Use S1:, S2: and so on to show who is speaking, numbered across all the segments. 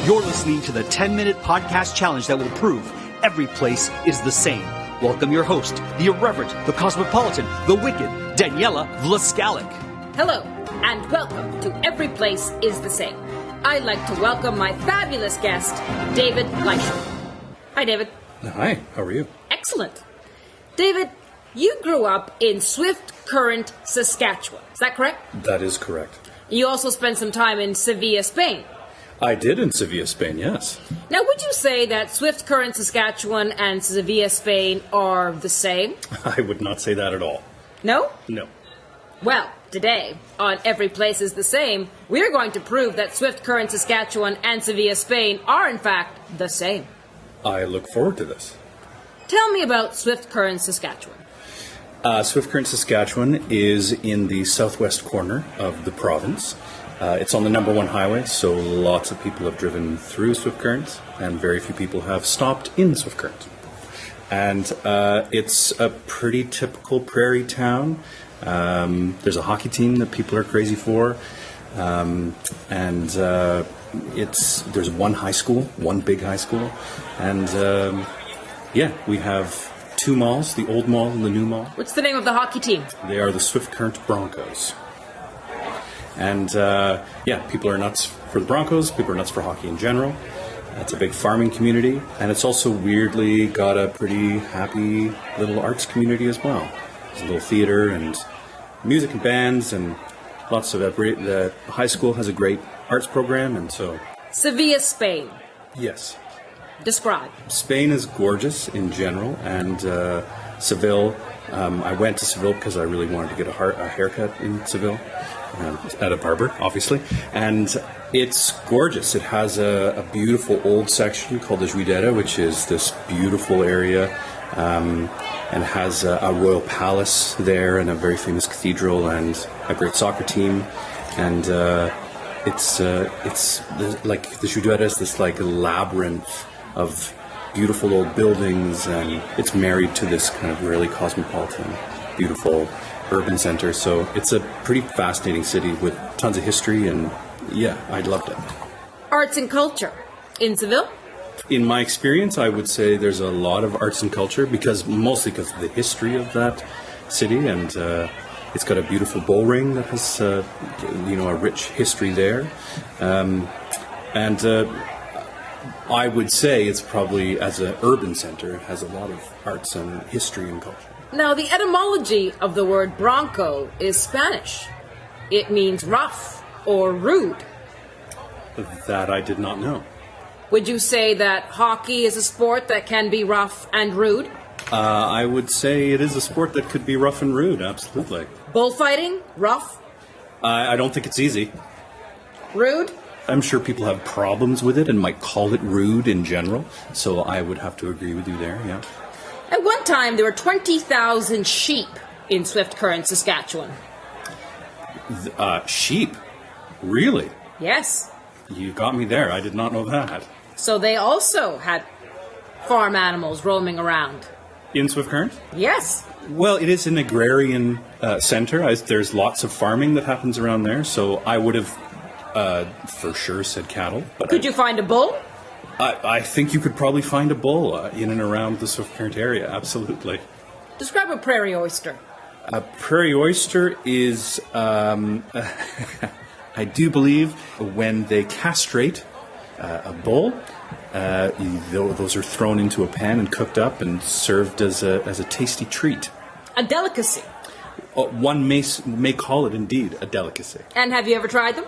S1: You're listening to the 10-minute podcast challenge that will prove every place is the same. Welcome your host, the irreverent, the cosmopolitan, the wicked, Daniela Vlaskalic.
S2: Hello, and welcome to Every Place Is The Same. I'd like to welcome my fabulous guest, David Leyshon. Hi, David.
S3: Hi, how are you?
S2: Excellent. David, you grew up in Swift Current, Saskatchewan. Is that correct?
S3: That is correct.
S2: You also spent some time in Seville, Spain.
S3: I did in Seville, Spain, yes.
S2: Now, would you say that Swift Current, Saskatchewan and Seville, Spain are the same?
S3: I would not say that at all.
S2: No?
S3: No.
S2: Well, today, on Every Place Is The Same, we're going to prove that Swift Current, Saskatchewan and Seville, Spain are, in fact, the same.
S3: I look forward to this.
S2: Tell me about Swift Current, Saskatchewan.
S3: Swift Current, Saskatchewan is in the southwest corner of the province. It's on the number one highway, so lots of people have driven through Swift Current, and very few people have stopped in Swift Current. And it's a pretty typical prairie town. There's a hockey team that people are crazy for, there's one high school, one big high school, and we have two malls, the old mall and the new mall.
S2: What's the name of the hockey team?
S3: They are the Swift Current Broncos. And people are nuts for the Broncos, people are nuts for hockey in general. It's a big farming community, and it's also weirdly got a pretty happy little arts community as well. There's a little theater and music and bands and lots of the high school has a great arts program, and so...
S2: Seville, Spain.
S3: Yes.
S2: Describe.
S3: Spain is gorgeous in general, and Seville, I went to Seville because I really wanted to get a haircut in Seville, at a barber, obviously, and it's gorgeous. It has a beautiful old section called the Juidera, which is this beautiful area, and has a royal palace there and a very famous cathedral and a great soccer team, and it's like the Juidera is this like labyrinth of beautiful old buildings, and it's married to this kind of really cosmopolitan, beautiful urban center. So it's a pretty fascinating city with tons of history, and I loved it. Arts and culture
S2: in Seville?
S3: In my experience, I would say there's a lot of arts and culture, mostly because of the history of that city, and it's got a beautiful bull ring that has a rich history there, I would say it's probably, as an urban center, it has a lot of arts and history and culture.
S2: Now, the etymology of the word bronco is Spanish. It means rough or rude.
S3: That I did not know.
S2: Would you say that hockey is a sport that can be rough and rude?
S3: I would say it is a sport that could be rough and rude, absolutely.
S2: Bullfighting? Rough?
S3: I don't think it's easy.
S2: Rude?
S3: I'm sure people have problems with it and might call it rude in general, so I would have to agree with you there, yeah.
S2: At one time, there were 20,000 sheep in Swift Current, Saskatchewan.
S3: Sheep? Really?
S2: Yes.
S3: You got me there. I did not know that.
S2: So they also had farm animals roaming around.
S3: In Swift Current?
S2: Yes.
S3: Well, it is an agrarian center. There's lots of farming that happens around there, so I would have for sure said cattle. But
S2: could you find a bull?
S3: I think you could probably find a bull in and around the Swift Current area, absolutely.
S2: Describe a prairie oyster.
S3: A prairie oyster is, I do believe, when they castrate a bull, those are thrown into a pan and cooked up and served as a tasty treat.
S2: A delicacy.
S3: One may call it indeed a delicacy.
S2: And have you ever tried them?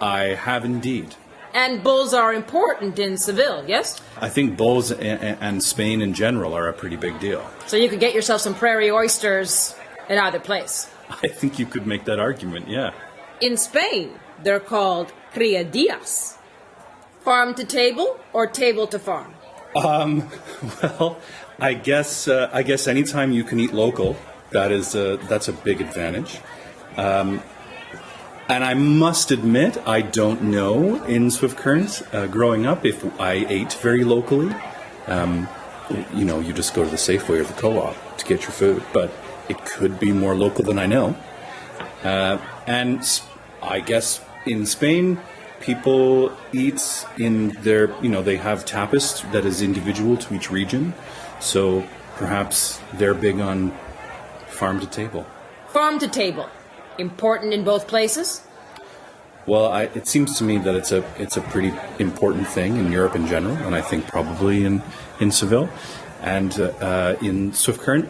S3: I have indeed.
S2: And bulls are important in Seville, yes?
S3: I think bulls and Spain in general are a pretty big deal.
S2: So you could get yourself some prairie oysters in either place.
S3: I think you could make that argument, yeah.
S2: In Spain, they're called criadillas. Farm to table or table to farm?
S3: Well, I guess anytime you can eat local, that's a big advantage. And I must admit, I don't know in Swift Current, growing up, if I ate very locally. You just go to the Safeway or the Co-op to get your food, but it could be more local than I know. And I guess in Spain, people eat in their, they have tapas that is individual to each region. So perhaps they're big on farm to table.
S2: Farm to table. Important in both places?
S3: Well, it seems to me that it's a pretty important thing in Europe in general, and I think probably in Seville. And in Swift Current,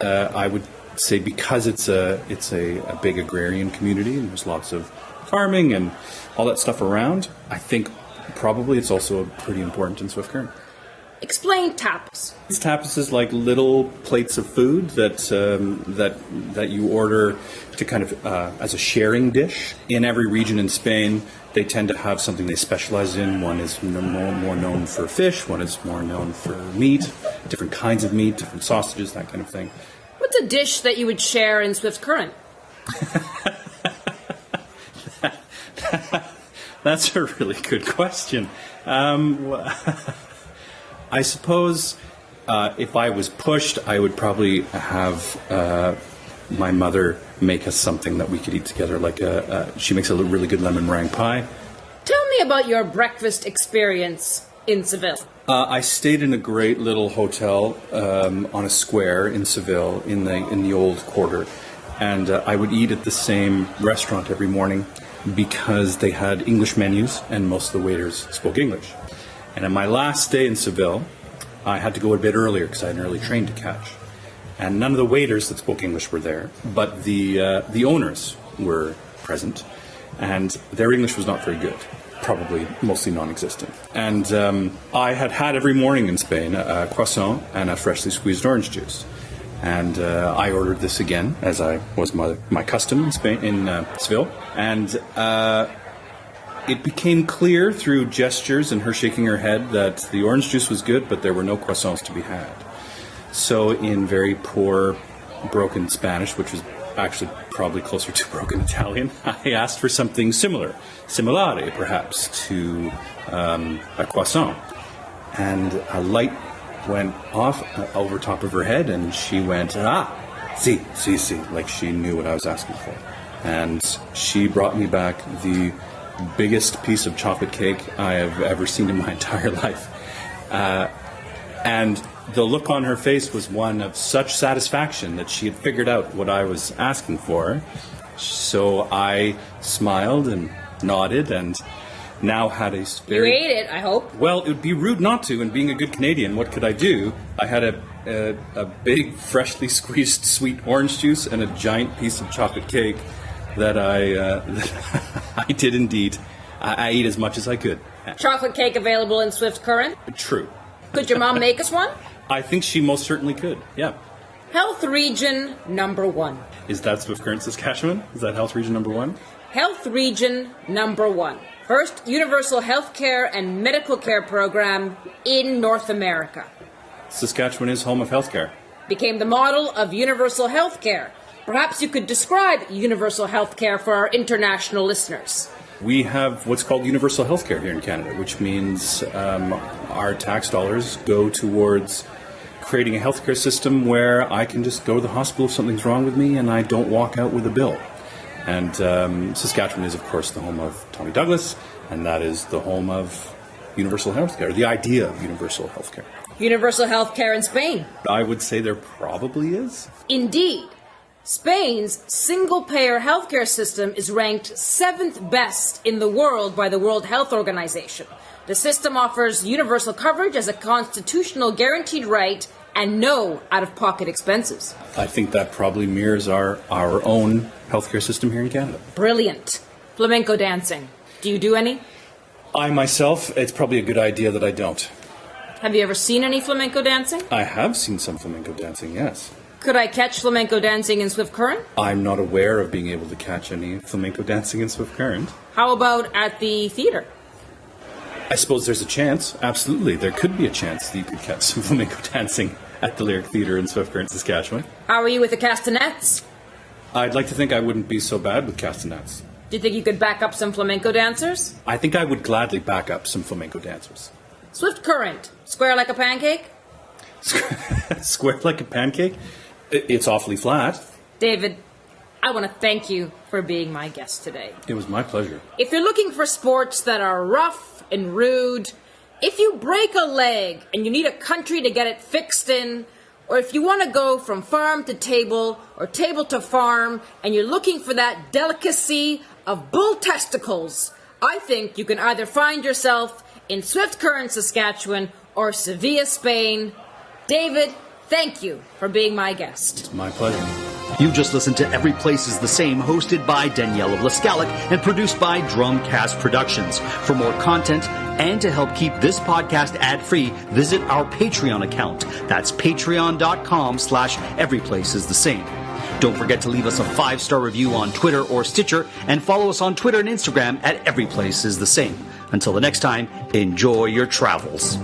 S3: I would say because it's a big agrarian community and there's lots of farming and all that stuff around, I think probably it's also pretty important in Swift Current.
S2: Explain tapas.
S3: Tapas is like little plates of food that you order to kind of as a sharing dish. In every region in Spain, they tend to have something they specialize in. One is more known for fish, one is more known for meat, different kinds of meat, different sausages, that kind of thing.
S2: What's a dish that you would share in Swift Current?
S3: That's a really good question. I suppose if I was pushed, I would probably have my mother make us something that we could eat together. Like she makes a really good lemon meringue pie.
S2: Tell me about your breakfast experience in Seville.
S3: I stayed in a great little hotel on a square in Seville in the old quarter, and I would eat at the same restaurant every morning because they had English menus and most of the waiters spoke English. And on my last day in Seville, I had to go a bit earlier because I had an early train to catch. And none of the waiters that spoke English were there, but the owners were present, and their English was not very good, probably mostly non-existent. And I had every morning in Spain a croissant and a freshly squeezed orange juice. And I ordered this again, as I was my custom in Spain, in Seville. And it became clear through gestures and her shaking her head that the orange juice was good, but there were no croissants to be had. So in very poor, broken Spanish, which was actually probably closer to broken Italian, I asked for something similare perhaps, to a croissant. And a light went off over top of her head, and she went, sí, like she knew what I was asking for. And she brought me back the biggest piece of chocolate cake I have ever seen in my entire life. And the look on her face was one of such satisfaction that she had figured out what I was asking for. So I smiled and nodded and now had a very...
S2: You ate it, I hope.
S3: Well, it would be rude not to, and being a good Canadian, what could I do? I had a big, freshly squeezed sweet orange juice and a giant piece of chocolate cake that I did indeed. I ate as much as I could.
S2: Chocolate cake available in Swift Current?
S3: True.
S2: Could your mom make us one?
S3: I think she most certainly could, yeah.
S2: Health Region number 1.
S3: Is that Swift Current, Saskatchewan? Is that Health Region number 1?
S2: Health Region number 1. First universal health care and medical care program in North America.
S3: Saskatchewan is home of healthcare.
S2: Became the model of universal health care. Perhaps you could describe universal health care for our international listeners.
S3: We have what's called universal health care here in Canada, which means our tax dollars go towards creating a healthcare system where I can just go to the hospital if something's wrong with me and I don't walk out with a bill. And Saskatchewan is, of course, the home of Tommy Douglas, and that is the home of universal health care, the idea of universal health care.
S2: Universal health care in Spain?
S3: I would say there probably is.
S2: Indeed. Spain's single-payer healthcare system is ranked 7th best in the world by the World Health Organization. The system offers universal coverage as a constitutional guaranteed right and no out-of-pocket expenses.
S3: I think that probably mirrors our own healthcare system here in Canada.
S2: Brilliant. Flamenco dancing. Do you do any?
S3: I myself, it's probably a good idea that I don't.
S2: Have you ever seen any flamenco dancing?
S3: I have seen some flamenco dancing, yes.
S2: Could I catch flamenco dancing in Swift Current?
S3: I'm not aware of being able to catch any flamenco dancing in Swift Current.
S2: How about at the theater?
S3: I suppose there's a chance. Absolutely. There could be a chance that you could catch some flamenco dancing at the Lyric Theatre in Swift Current, Saskatchewan.
S2: How are you with the castanets?
S3: I'd like to think I wouldn't be so bad with castanets.
S2: Do you think you could back up some flamenco dancers?
S3: I think I would gladly back up some flamenco dancers.
S2: Swift Current. Square like a pancake?
S3: Square like a pancake? It's awfully flat.
S2: David, I want to thank you for being my guest today.
S3: It was my pleasure.
S2: If you're looking for sports that are rough and rude, if you break a leg and you need a country to get it fixed in, or if you want to go from farm to table or table to farm and you're looking for that delicacy of bull testicles, I think you can either find yourself in Swift Current, Saskatchewan or Seville, Spain. David, thank you for being my guest.
S3: It's my pleasure.
S1: You just listened to Every Place Is The Same, hosted by Daniela Vlaskalic and produced by Drumcast Productions. For more content and to help keep this podcast ad-free, visit our Patreon account. That's patreon.com/everyplaceisthesame. Don't forget to leave us a 5-star review on Twitter or Stitcher and follow us on Twitter and Instagram at Everyplace Is The Same. Until the next time, enjoy your travels.